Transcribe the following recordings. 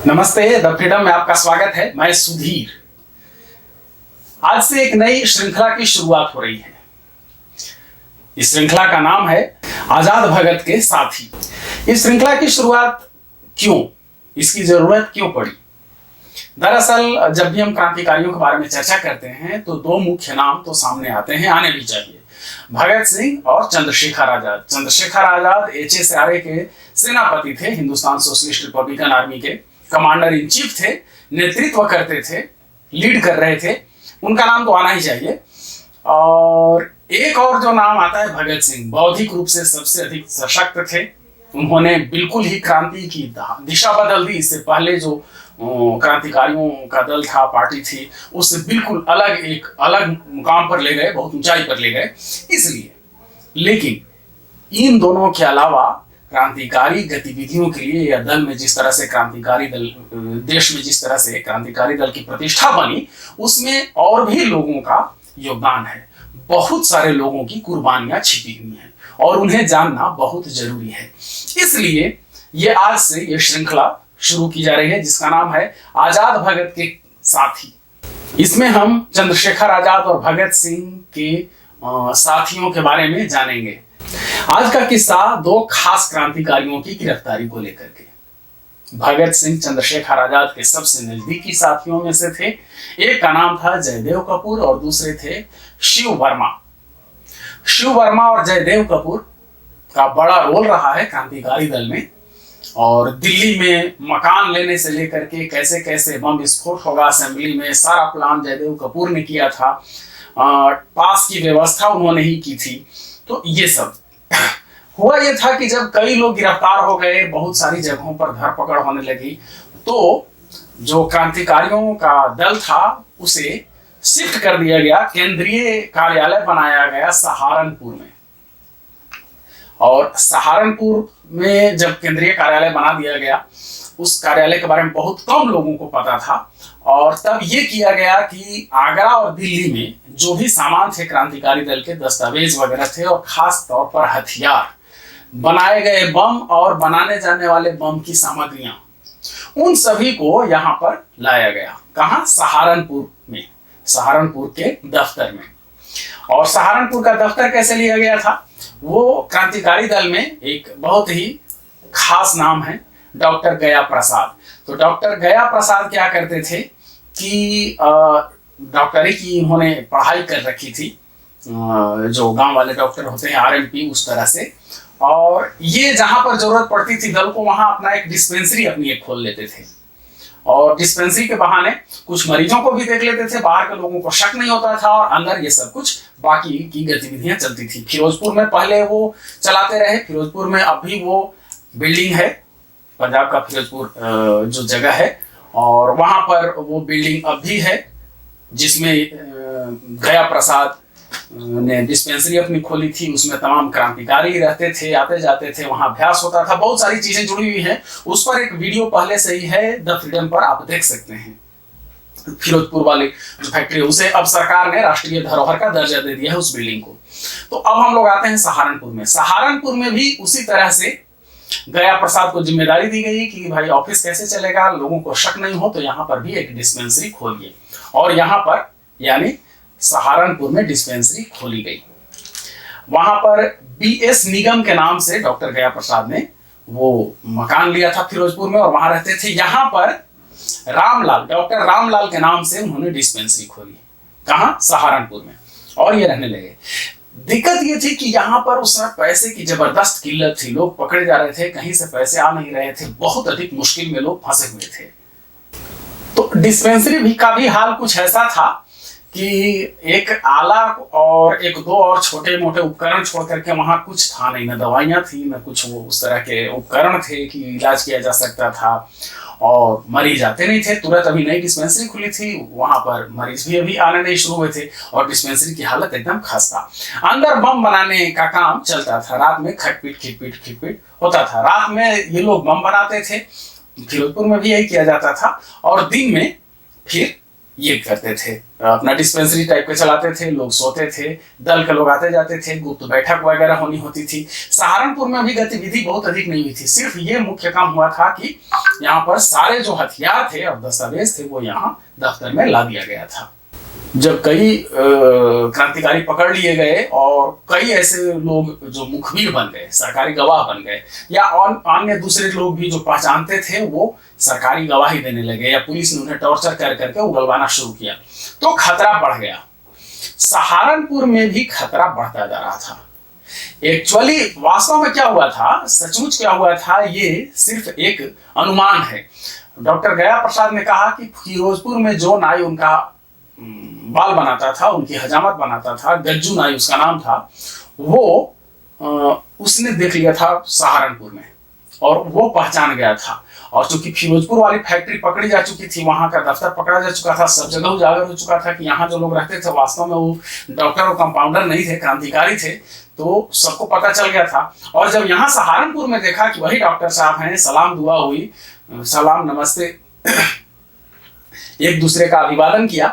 नमस्ते, the freedom में आपका स्वागत है। मैं सुधीर। आज से एक नई श्रृंखला की शुरुआत हो रही है। इस श्रृंखला का नाम है आजाद भगत के साथी। इस श्रृंखला की शुरुआत क्यों, इसकी जरूरत क्यों पड़ी? दरअसल जब भी हम क्रांतिकारियों के बारे में चर्चा करते हैं तो दो मुख्य नाम तो सामने आते हैं, आने भी चाहिए। भगत सिंह और चंद्रशेखर आजाद। चंद्रशेखर आजाद HSRA के सेनापति थे, हिंदुस्तान सोशलिस्ट रिपब्लिकन आर्मी के कमांडर इन चीफ थे, नेतृत्व करते थे, लीड कर रहे थे। उनका नाम तो आना ही चाहिए। और एक और जो नाम आता है भगत सिंह, बौद्धिक रूप से सबसे अधिक सशक्त थे। उन्होंने बिल्कुल ही क्रांति की दिशा बदल दी। इससे पहले जो क्रांतिकारियों का दल था, पार्टी थी, उससे बिल्कुल अलग एक अलग मुकाम पर ले गए, बहुत ऊंचाई पर ले गए। इसलिए लेकिन इन दोनों के अलावा क्रांतिकारी गतिविधियों के लिए या दल में जिस तरह से क्रांतिकारी दल, देश में जिस तरह से क्रांतिकारी दल की प्रतिष्ठा बनी, उसमें और भी लोगों का योगदान है। बहुत सारे लोगों की कुर्बानियां छिपी हुई हैं और उन्हें जानना बहुत जरूरी है। इसलिए ये आज से ये श्रृंखला शुरू की जा रही है जिसका नाम है आजाद भगत के साथी। इसमें हम चंद्रशेखर आजाद और भगत सिंह के साथियों के बारे में जानेंगे। आज का किस्सा दो खास क्रांतिकारियों की गिरफ्तारी को लेकर के। भगत सिंह चंद्रशेखर आजाद के सबसे नजदीकी साथियों में से थे। एक का नाम था जयदेव कपूर और दूसरे थे शिव वर्मा। शिव वर्मा और जयदेव कपूर का बड़ा रोल रहा है क्रांतिकारी दल में। और दिल्ली में मकान लेने से लेकर के कैसे कैसे बम विस्फोट होगा असेंबली में, सारा प्लान जयदेव कपूर ने किया था। पास की व्यवस्था उन्होंने ही की थी। तो ये सब हुआ ये था कि जब कई लोग गिरफ्तार हो गए, बहुत सारी जगहों पर धरपकड़ होने लगी, तो जो क्रांतिकारियों का दल था उसे शिफ्ट कर दिया गया। केंद्रीय कार्यालय बनाया गया सहारनपुर में। और सहारनपुर में जब केंद्रीय कार्यालय बना दिया गया, उस कार्यालय के बारे में बहुत कम लोगों को पता था। और तब ये किया गया कि आगरा और दिल्ली में जो भी सामान थे क्रांतिकारी दल के, दस्तावेज वगैरह थे और खास तौर पर हथियार, बनाए गए बम और बनाने जाने वाले बम की सामग्रियां, उन सभी को यहाँ पर लाया गया। कहाँ? सहारनपुर में, सहारनपुर के दफ्तर में। और सहारनपुर का दफ्तर कैसे लिया गया था? वो क्रांतिकारी दल में एक बहुत ही खास नाम है, डॉक्टर गया प्रसाद। तो डॉक्टर गया प्रसाद क्या करते थे कि डॉक्टरी की उन्होंने पढ़ाई कर रखी थी, जो गांव वाले डॉक्टर होते हैं, RMP, उस तरह से। और ये जहां पर जरूरत पड़ती थी दल को, वहां अपना एक डिस्पेंसरी अपनी एक खोल लेते थे। और डिस्पेंसरी के बहाने कुछ मरीजों को भी देख लेते थे, बाहर के लोगों को शक नहीं होता था और अंदर ये सब कुछ बाकी की गतिविधियां चलती थी। फिरोजपुर में पहले वो चलाते रहे। फिरोजपुर में अब भी वो बिल्डिंग है, पंजाब का फिरोजपुर जो जगह है, और वहां पर वो बिल्डिंग अब भी है जिसमें गया प्रसाद ने डिस्पेंसरी अपनी खोली थी। उसमें तमाम क्रांतिकारी रहते थे, आते जाते थे, वहां अभ्यास होता था। बहुत सारी चीजें जुड़ी हुई हैं। उस पर एक वीडियो पहले से ही है, द फ्रीडम पर आप देख सकते हैं। फिरोजपुर वाले जो फैक्ट्री, उसे अब सरकार ने राष्ट्रीय धरोहर का दर्जा दे दिया है उस बिल्डिंग को। तो अब हम लोग आते हैं सहारनपुर में। सहारनपुर में भी उसी तरह से गया प्रसाद को जिम्मेदारी दी गई कि भाई ऑफिस कैसे चलेगा, लोगों को शक नहीं हो, तो यहाँ पर भी एक डिस्पेंसरी खोलिए। और यहाँ पर यानी सहारनपुर में डिस्पेंसरी खोली गई। वहां पर BS निगम के नाम से डॉक्टर गया प्रसाद ने वो मकान लिया था फिरोजपुर में और वहां रहते थे। यहाँ पर रामलाल, डॉक्टर रामलाल के नाम से उन्होंने डिस्पेंसरी खोली। कहाँ? सहारनपुर में। और ये रहने लगे। दिक्कत ये थी कि यहाँ पर उस समय पैसे की जबरदस्त किल्लत थी। लोग पकड़े जा रहे थे, कहीं से पैसे आ नहीं रहे थे, बहुत अधिक मुश्किल में लोग फंसे हुए थे। तो डिस्पेंसरी भी का भी हाल कुछ ऐसा था कि एक आला और एक दो और छोटे मोटे उपकरण छोड़ करके वहां कुछ था नहीं। न दवाइयां थी, न कुछ वो उस तरह के उपकरण थे कि इलाज किया जा सकता था। और मरीज आते नहीं थे। तुरंत अभी नई डिस्पेंसरी खुली थी, वहां पर मरीज भी अभी आने नहीं शुरू हुए थे और डिस्पेंसरी की हालत एकदम खस्ता। अंदर बम बनाने का काम चलता था। रात में खटपीट खिटपीट खिटपीट होता था। रात में ये लोग बम बनाते थे। फिरोजपुर में भी यही किया जाता था। और दिन में फिर ये करते थे, अपना डिस्पेंसरी टाइप के चलाते थे, लोग सोते थे, दल के लोग आते जाते थे, गुप्त बैठक वगैरह होनी होती थी। सहारनपुर में अभी गतिविधि बहुत अधिक नहीं हुई थी, सिर्फ ये मुख्य काम हुआ था कि यहाँ पर सारे जो हथियार थे और दस्तावेज थे वो यहाँ दफ्तर में ला दिया गया था। जब कई क्रांतिकारी पकड़ लिए गए और कई ऐसे लोग जो मुखबिर बन गए, सरकारी गवाह बन गए, या अन्य दूसरे लोग भी जो पहचानते थे वो सरकारी गवाही देने लगे, या पुलिस ने उन्हें टॉर्चर कर करके उगलवाना शुरू किया, तो खतरा बढ़ गया। सहारनपुर में भी खतरा बढ़ता जा रहा था। एक्चुअली वास्तव में क्या हुआ था, सचमुच क्या हुआ था, ये सिर्फ एक अनुमान है। डॉक्टर गया प्रसाद ने कहा कि फिरोजपुर में जो नाई उनका बाल बनाता था, उनकी हजामत बनाता था, गज्जू नाई उसका नाम था, वो उसने देख लिया था सहारनपुर में और वो पहचान गया था। और चूंकि फिरोजपुर वाली फैक्ट्री पकड़ी जा चुकी थी, वहां का दफ्तर पकड़ा जा चुका था, सब जगह उजागर हो चुका था कि यहाँ जो लोग रहते थे वास्तव में वो डॉक्टर और कंपाउंडर नहीं थे, क्रांतिकारी थे, तो सबको पता चल गया था। और जब यहाँ सहारनपुर में देखा कि वही डॉक्टर साहब हैं, सलाम दुआ हुई, सलाम नमस्ते एक दूसरे का अभिवादन किया,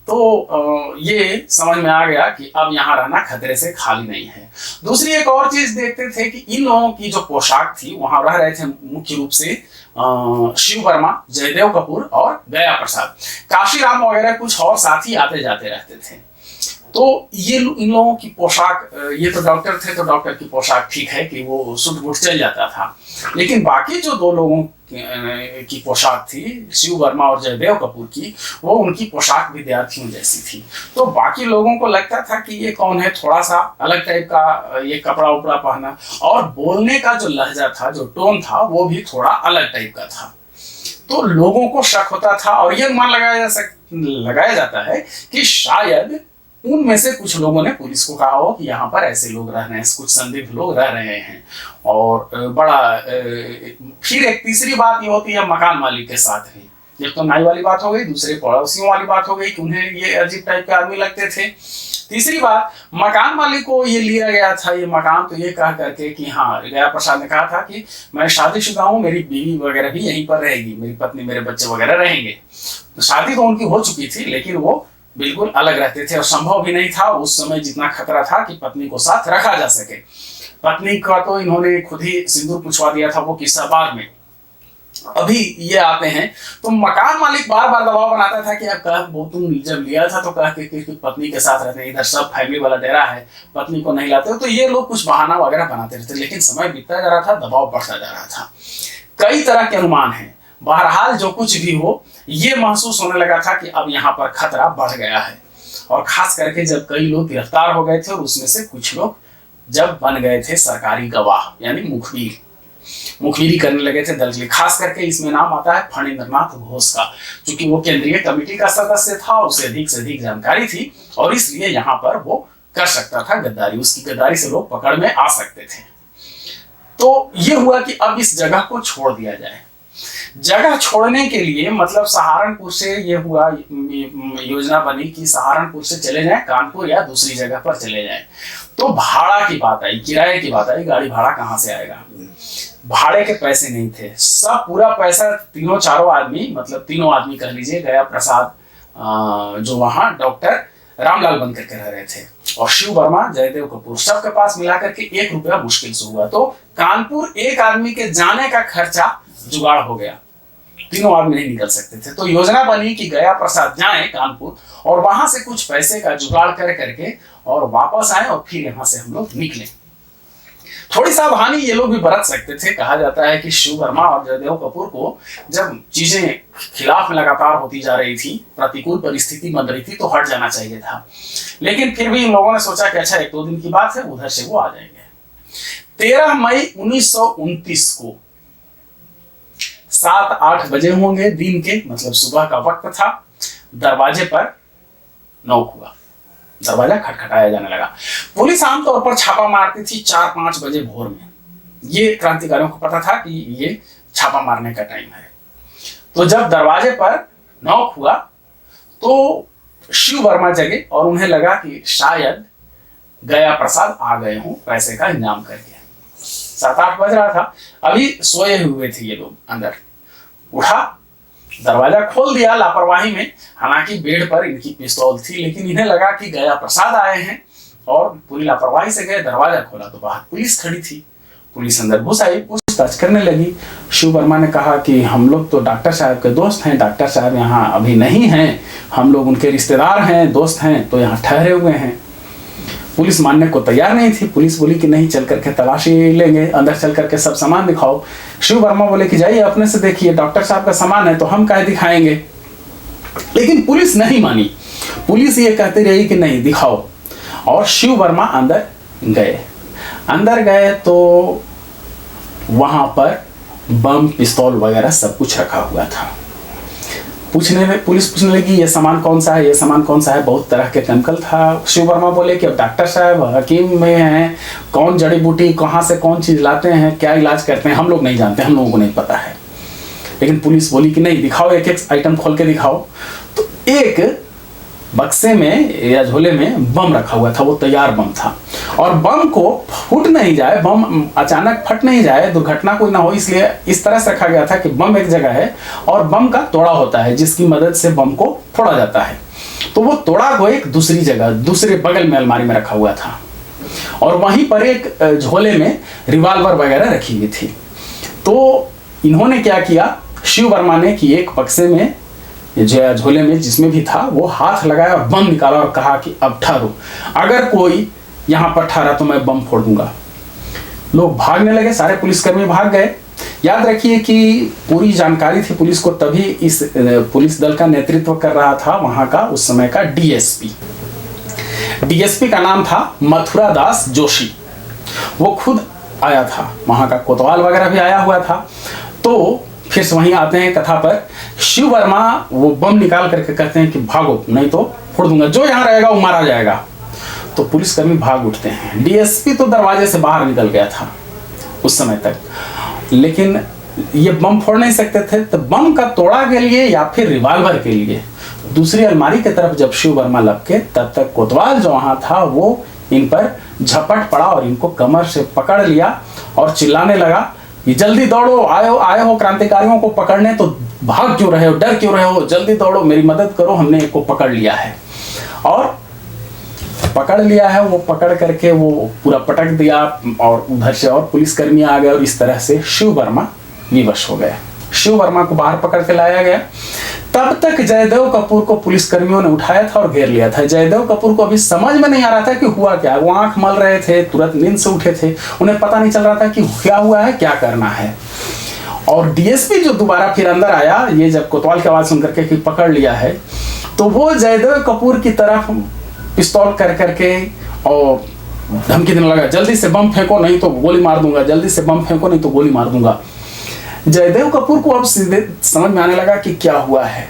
तो ये समझ में आ गया कि अब यहाँ रहना खतरे से खाली नहीं है। दूसरी एक और चीज देखते थे कि इन लोगों की जो पोशाक थी, वहां रह रहे थे मुख्य रूप से शिव वर्मा, जयदेव कपूर और गया प्रसाद, काशीराम वगैरह कुछ और साथी आते जाते रहते थे। तो ये इन लोगों की पोशाक, ये तो डॉक्टर थे तो डॉक्टर की पोशाक ठीक है कि वो सूट बूट चल जाता था, लेकिन बाकी जो दो लोगों की पोशाक थी, शिव वर्मा और जयदेव कपूर की, वो उनकी पोशाक विद्यार्थियों जैसी थी। तो बाकी लोगों को लगता था कि ये कौन है, थोड़ा सा अलग टाइप का ये कपड़ा उपड़ा पहना, और बोलने का जो लहजा था, जो टोन था, वो भी थोड़ा अलग टाइप का था। तो लोगों को शक होता था और ये अनुमान लगाया जाता है कि शायद उनमें से कुछ लोगों ने पुलिस को कहा हो कि यहाँ पर ऐसे लोग रह रहे हैं, कुछ संदिग्ध लोग रह रहे हैं। और फिर एक तीसरी बात ये होती है मकान मालिक के साथ भी। एक तो नाई वाली बात हो गई, दूसरे पड़ोसियों वाली बात हो गई कि उन्हें ये अजीब टाइप के आदमी लगते थे। तीसरी बात, मकान मालिक को ये लिया गया था ये मकान, तो ये कह करके कि हाँ, गया प्रसाद ने कहा था कि मैं शादीशुदा हूँ, मेरी बीवी वगैरह भी यहीं पर रहेगी, मेरी पत्नी मेरे बच्चे वगैरह रहेंगे। तो शादी तो उनकी हो चुकी थी, लेकिन वो बिल्कुल अलग रहते थे और संभव भी नहीं था उस समय जितना खतरा था कि पत्नी को साथ रखा जा सके। पत्नी का तो इन्होंने खुद ही सिंदूर पुछवा दिया था, वो किस्सा बाद में। अभी ये आते हैं तो मकान मालिक बार बार दबाव बनाता था कि अब वो तुम जब लिया था तो कह कि पत्नी के साथ रहते हैं, इधर सब फैमिली वाला डेरा है, पत्नी को नहीं लाते। तो ये लोग कुछ बहाना वगैरह बनाते रहते, लेकिन समय बीतता जा रहा था, दबाव बढ़ता जा रहा था। कई तरह के अनुमान हैं। बहरहाल जो कुछ भी हो, ये महसूस होने लगा था कि अब यहाँ पर खतरा बढ़ गया है। और खास करके जब कई लोग गिरफ्तार हो गए थे और उसमें से कुछ लोग जब बन गए थे सरकारी गवाह, यानी मुखबिरी करने लगे थे दल के। खास करके इसमें नाम आता है फणींद्रनाथ घोष का, क्योंकि वो केंद्रीय कमेटी का सदस्य था, उसे अधिक से अधिक जानकारी थी और इसलिए यहाँ पर वो कर सकता था गद्दारी, उसकी गद्दारी से लोग पकड़ में आ सकते थे। तो ये हुआ कि अब इस जगह को छोड़ दिया जाए। जगह छोड़ने के लिए मतलब सहारनपुर से ये हुआ, योजना बनी कि सहारनपुर से चले जाएं कानपुर या दूसरी जगह पर चले जाएं। तो भाड़ा की बात आई, किराए की बात आई, गाड़ी भाड़ा कहाँ से आएगा? भाड़े के पैसे नहीं थे, सब पूरा पैसा तीनों चारों आदमी, मतलब तीनों आदमी कह लीजिए, गया प्रसाद जो वहां डॉक्टर रामलाल बन करके रह रहे थे, और शिव वर्मा, जयदेव कपूर, सबके पास मिलाकर के 1 रुपया मुश्किल से हुआ। तो कानपुर एक आदमी के जाने का खर्चा जुगाड़ हो गया, तीनों आदमी नहीं निकल सकते थे। तो योजना बनी कि गया प्रसाद जाएं कानपुर और वहां से कुछ पैसे का जुगाड़ कर करके और वापस आए और फिर यहां से हम लोग निकले। थोड़ी सावधानी ये लोग भी बरत सकते थे। कहा जाता है कि शिव वर्मा और जयदेव कपूर को जब चीजें खिलाफ में लगातार होती जा रही थी, प्रतिकूल परिस्थिति बन रही थी, तो हट जाना चाहिए था, लेकिन फिर भी इन लोगों ने सोचा कि अच्छा 1-2 दिन की बात है, उधर से वो आ जाएंगे। 13 मई 1929 को 7-8 बजे होंगे दिन के, मतलब सुबह का वक्त था। दरवाजे पर नॉक हुआ, दरवाजा खटखटाया जाने लगा। पुलिस आमतौर पर छापा मारती थी 4-5 बजे भोर में। ये क्रांतिकारियों को पता था कि ये छापा मारने का टाइम है। तो जब दरवाजे पर नॉक हुआ तो शिव वर्मा जगे और उन्हें लगा कि शायद गया प्रसाद आ गए हों पैसे का इंतजाम करके। 7-8 बज रहा था, अभी सोए हुए थे ये लोग। अंदर उठा दरवाजा खोल दिया लापरवाही में। हालांकि बेड पर इनकी पिस्तौल थी, लेकिन इन्हें लगा कि गया प्रसाद आए हैं और पूरी लापरवाही से गए। दरवाजा खोला तो बाहर पुलिस खड़ी थी। पुलिस अंदर घुस आई, पूछताछ करने लगी। शिव वर्मा ने कहा कि हम लोग तो डॉक्टर साहब के दोस्त हैं, डॉक्टर साहब यहाँ अभी नहीं हैं, हम लोग उनके रिश्तेदार हैं, दोस्त हैं, तो यहाँ ठहरे हुए हैं। पुलिस मानने को तैयार नहीं थी। पुलिस बोली कि नहीं, चल करके तलाशी लेंगे, अंदर चल करके सब सामान दिखाओ। शिव वर्मा बोले कि जाइए अपने से देखिए, डॉक्टर साहब का सामान है तो हम काहे दिखाएंगे। लेकिन पुलिस नहीं मानी। पुलिस ये कहती रही कि नहीं दिखाओ। और शिव वर्मा अंदर गए तो वहां पर बम, पिस्तौल वगैरह सब कुछ रखा हुआ था। पुलिस पूछने लगी ये सामान कौन सा है, ये सामान कौन सा है। बहुत तरह के केमिकल था। शिव वर्मा बोले कि अब डॉक्टर साहब हकीम में हैं, कौन जड़ी बूटी कहाँ से कौन चीज़ लाते हैं, क्या इलाज करते हैं, हम लोग नहीं जानते, हम लोगों को नहीं पता है। लेकिन पुलिस बोली कि नहीं दिखाओ, एक एक आइटम खोल के दिखाओ। तो एक बक्से में या झोले में बम रखा हुआ था, वो तैयार बम था। और बम को फूट नहीं जाए, बम अचानक फट नहीं जाए, दुर्घटना कोई ना हो, इसलिए इस तरह से रखा गया था कि बम एक जगह है और बम का तोड़ा होता है जिसकी मदद से बम को फोड़ा जाता है। तो वो तोड़ा को एक दूसरी जगह, दूसरे बगल में अलमारी में रखा हुआ था। और वहीं पर एक झोले में रिवाल्वर वगैरह रखी हुई थी। तो इन्होंने क्या किया, शिव वर्मा ने कि एक बक्से में झोले में जिसमें भी था वो हाथ लगाया और बम निकाला और कहा कि अब ठहरो, अगर कोई यहाँ पर ठहरा तो मैं बम फोड़ दूंगा। लोग भागने लगे, सारे पुलिसकर्मी भाग गए। याद रखिए कि पूरी जानकारी थी पुलिस को, तभी इस पुलिस दल का नेतृत्व कर रहा था वहां का उस समय का डीएसपी। डीएसपी का नाम था मथुरा दास जोशी। वो खुद आया था, वहां का कोतवाल वगैरह भी आया हुआ था। तो फिर से वहीं आते हैं कथा पर। शिव वर्मा वो बम निकाल करके कहते हैं कि भागो, नहीं तो फोड़ दूंगा, जो यहाँ रहेगा वो मारा जाएगा। तो पुलिसकर्मी भाग उठते हैं। डीएसपी तो दरवाजे से बाहर निकल गया था उस समय तक, लेकिन ये बम फोड़ नहीं सकते थे। तो बम का तोड़ा के लिए या फिर रिवाल्वर के लिए दूसरी अलमारी की तरफ जब शिव वर्मा लपके, तब तक कोतवाल जो वहां था वो इन पर झपट पड़ा और इनको कमर से पकड़ लिया और चिल्लाने लगा कि जल्दी दौड़ो, आए हो क्रांतिकारियों को पकड़ने, तो भाग क्यों रहे हो, डर क्यों रहे हो, जल्दी दौड़ो, मेरी मदद करो, हमने इनको पकड़ लिया है। और पकड़ लिया है, वो पकड़ करके वो पूरा पटक दिया और उधर से और पुलिसकर्मी आ गए और इस तरह से शिव वर्मा विवश हो गए। शिव वर्मा को बाहर पकड़ के लाया गया। तब तक जयदेव कपूर को पुलिसकर्मियों ने उठाया था और घेर लिया था। जयदेव कपूर को अभी समझ में नहीं आ रहा था कि हुआ क्या। वो आंख मल रहे थे, तुरंत नींद से उठे थे, उन्हें पता नहीं चल रहा था कि क्या हुआ है, क्या करना है। और डीएसपी जो दोबारा फिर अंदर आया, ये जब कोतवाल की आवाज सुनकर के कि पकड़ लिया है, तो वो जयदेव कपूर की तरफ पिस्तौल कर करके और धमकी देने लगा, जल्दी से बम फेंको नहीं तो गोली मार दूंगा, जल्दी से बम फेंको नहीं तो गोली मार दूंगा। जयदेव कपूर को अब सीधे समझ में आने लगा कि क्या हुआ है।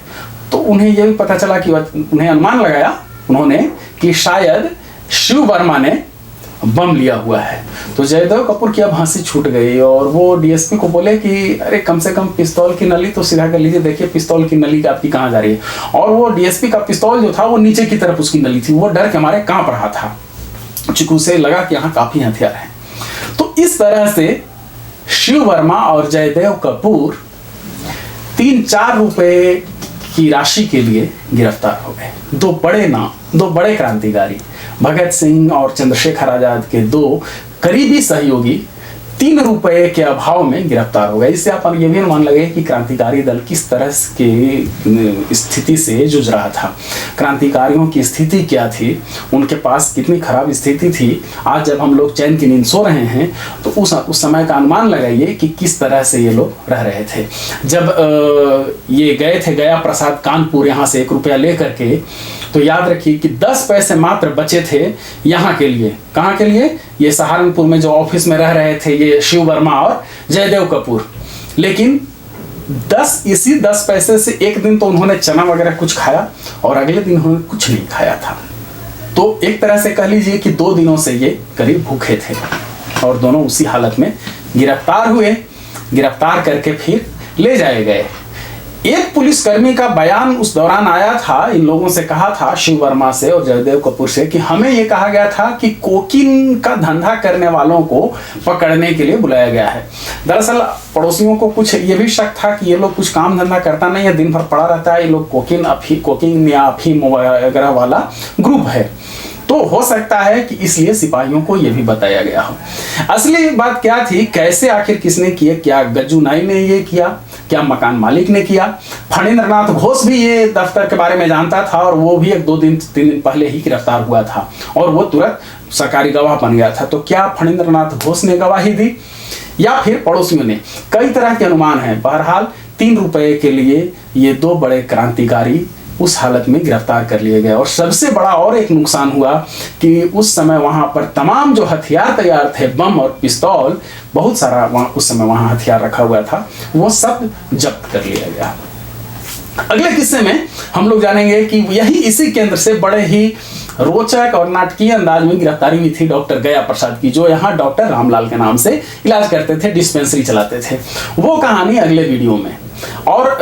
तो उन्हें यह भी पता चला कि उन्हें अनुमान लगाया उन्होंने कि शायद शिव वर्मा ने बम लिया हुआ है। तो जयदेव कपूर की अब हंसी छूट गई और वो डीएसपी को बोले कि अरे कम से कम पिस्तौल की नली तो सीधा कर लीजिए, देखिए पिस्तौल की नली आपकी कहाँ जा रही है। और वो डीएसपी का पिस्तौल जो था वो नीचे की तरफ उसकी नली थी, वो डर के मारे कांप रहा था, चूंकि उसे लगा कि यहाँ काफी हथियार हैं। तो इस तरह से शिव वर्मा और जयदेव कपूर 3-4 रुपए की राशि के लिए गिरफ्तार हो गए। दो बड़े क्रांतिकारी, भगत सिंह और चंद्रशेखर आजाद के 2 करीबी सहयोगी 3 रुपए के अभाव में गिरफ्तार हो गए। इससे आप ये भी अनुमान लगे कि क्रांतिकारी दल किस तरह की स्थिति से जूझ रहा था, क्रांतिकारियों की स्थिति क्या थी, उनके पास कितनी खराब स्थिति थी। आज जब हम लोग चैन की नींद सो रहे हैं तो उस समय का अनुमान लगाइए कि किस तरह से ये लोग रह रहे थे। जब ये गए थे गया प्रसाद कानपुर यहाँ से 1 रुपया ले करके, तो याद रखिए कि 10 पैसे मात्र बचे थे यहाँ के लिए। कहाँ के लिए? ये सहारनपुर में जो ऑफिस में रह रहे थे ये शिव वर्मा और जयदेव कपूर। लेकिन इसी 10 पैसे से एक दिन तो उन्होंने चना वगैरह कुछ खाया और अगले दिन उन्होंने कुछ नहीं खाया था। तो एक तरह से कह लीजिए कि 2 दिनों से ये करीब भूखे थे और दोनों उसी हालत में गिरफ्तार हुए। गिरफ्तार करके फिर ले जाए गए। एक पुलिसकर्मी का बयान उस दौरान आया था, इन लोगों से कहा था, शिव वर्मा से और जयदेव कपूर से, कि हमें ये कहा गया था कि कोकीन का धंधा करने वालों को पकड़ने के लिए बुलाया गया है। दरअसल पड़ोसियों को कुछ ये भी शक था कि ये लोग कुछ काम धंधा करता नहीं है, दिन भर पड़ा रहता है, ये लोग कोकीन या अफीम वगैरह वाला ग्रुप है, तो हो सकता है कि इसलिए सिपाहियों को यह भी बताया गया हो। असली बात क्या थी, कैसे, आखिर किसने किए, क्या गज्जू नाई ने ये किया, क्या मकान मालिक ने किया? फणींद्र नाथ घोष भी ये दफ्तर के बारे में जानता था और वो भी 2 दिन 3 दिन पहले ही गिरफ्तार हुआ था और वो तुरंत सरकारी गवाह बन गया था। तो क्या फणींद्र नाथ घोष ने गवाही दी या फिर पड़ोसियों ने? कई तरह के अनुमान हैं। बहरहाल 3 रुपए के लिए ये 2 बड़े क्रांतिकारी उस हालत में गिरफ्तार कर लिए गए। और सबसे बड़ा और एक नुकसान हुआ कि उस समय वहां पर तमाम जो हथियार तैयार थे, बम और पिस्तौल, बहुत सारा उस समय वहां हथियार रखा हुआ था, वो सब जब्त कर लिया गया। अगले किस्से में हम लोग जानेंगे कि यही इसी केंद्र से बड़े ही रोचक और नाटकीय अंदाज में गिरफ्तारी हुई थी डॉक्टर गया प्रसाद की, जो यहाँ डॉक्टर रामलाल के नाम से इलाज करते थे, डिस्पेंसरी चलाते थे। वो कहानी अगले वीडियो में। और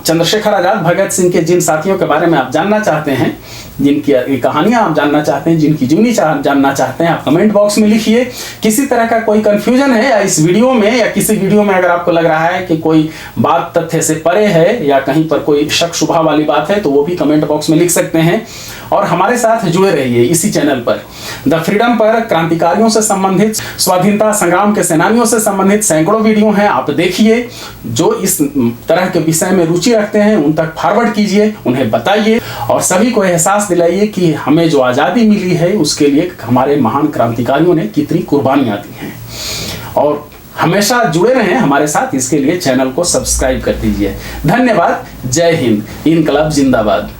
चंद्रशेखर आजाद भगत सिंह के जिन साथियों के बारे में आप जानना चाहते हैं, जिनकी कहानियां आप जानना चाहते हैं, जिनकी जीवनी जानना चाहते हैं, आप कमेंट बॉक्स में लिखिए। किसी तरह का कोई कंफ्यूजन है या इस वीडियो में या किसी वीडियो में अगर आपको लग रहा है कि कोई बात तथ्य से परे है या कहीं पर कोई शक शुबा वाली बात है, तो वो भी कमेंट बॉक्स में लिख सकते हैं। और हमारे साथ जुड़े रहिए इसी चैनल पर। द फ्रीडम पर क्रांतिकारियों से संबंधित, स्वाधीनता संग्राम के सेनानियों से संबंधित सैकड़ों वीडियो हैं, आप देखिए। जो इस तरह के विषय में रुचि रखते हैं उन तक फॉरवर्ड कीजिए, उन्हें बताइए और सभी को एहसास दिलाइए कि हमें जो आज़ादी मिली है उसके लिए हमारे महान क्रांतिकारियों ने कितनी कुर्बानियां दी हैं। और हमेशा जुड़े रहें हमारे साथ, इसके लिए चैनल को सब्सक्राइब कर दीजिए। धन्यवाद। जय हिंद। इनकलाब जिंदाबाद।